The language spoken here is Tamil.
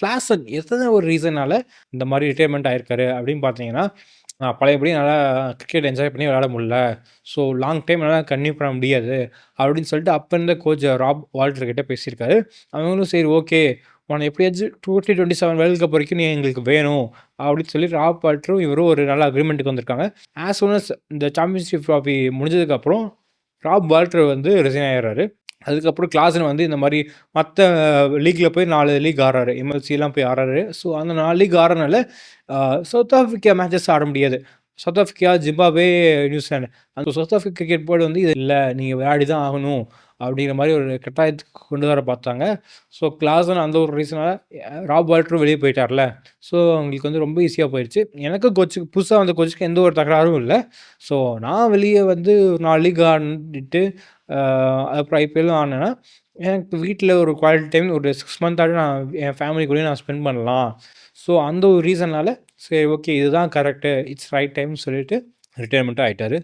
கிளாஸன் எத்தனை ஒரு ரீசனால இந்த மாதிரி ரிட்டையர்மெண்ட் ஆயிருக்காரு அப்படின்னு பார்த்தீங்கன்னா, பழையபடி நல்லா கிரிக்கெட் என்ஜாய் பண்ணி விளையாட முடியல. ஸோ லாங் டைம் என்னால் கன்டினியூ பண்ண முடியாது அப்படின்னு சொல்லிட்டு அப்போ இருந்த கோச் ராப் வால்டர் கிட்ட பேசியிருக்காரு. அவங்களும் சரி ஓகே, உன்னை எப்படியாச்சும் 2027 வேர்ல்டு கப் வரைக்கும் நீ எங்களுக்கு வேணும் அப்படின்னு சொல்லி ராப் வால்டரும் இவரும் ஒரு நல்ல அக்ரிமெண்ட்டுக்கு வந்திருக்காங்க. ஆஸ் சூன் அஸ் இந்த சாம்பியன்ஷிப் ட்ராஃபி முடிஞ்சதுக்கப்புறம் ராப் வால்டர் வந்து ரிசைன் ஆயிடுறாரு. அதுக்கப்புறம் கிளாஸன் வந்து இந்த மாதிரி மற்ற லீக்கில் போய் 4 லீக் ஆடுறாரு. எம்எல்சிலாம் போய் ஆடுறாரு. ஸோ அந்த 4 லீக் ஆடுறனால சவுத் ஆஃப்ரிக்கா மேட்சஸ் ஆட முடியாது. சவுத் ஆஃப்ரிக்கா, ஜிம்பாப்வே, நியூசிலாந்து அந்த சவுத் ஆஃப்ரிக்கா கிரிக்கெட் போர்டு வந்து இது இல்லை, நீங்கள் விளையாடி தான் ஆகணும் அப்படிங்கிற மாதிரி ஒரு கட்டாயத்துக்கு கொண்டு வர பார்த்தாங்க. ஸோ கிளாஸன் அந்த ஒரு ரீசனால் ராப் வால்டரும் வெளியே போயிட்டார்ல. ஸோ அவங்களுக்கு வந்து ரொம்ப ஈஸியாக போயிடுச்சு. எனக்கு கோச்சுக்கு புதுசாக வந்த கோச்சுக்கு எந்த ஒரு தகராறும் இல்லை. ஸோ நான் வெளியே வந்து ஒரு 4 லீக் ஆடிட்டு அப்புறம் ஐபிஎல்லும் ஆடினேன்னா எனக்கு வீட்டில் ஒரு குவாலிட்டி டைம் ஒரு 6 மந்த்தாவது நான் என் ஃபேமிலி கூடயும் நான் ஸ்பெண்ட் பண்ணலாம். ஸோ அந்த ஒரு ரீசனால் சரி ஓகே இதுதான் கரெக்டு, இட்ஸ் ரைட் டைம்னு சொல்லிட்டு ரிட்டையர்மெண்ட்டும் ஆகிட்டாரு.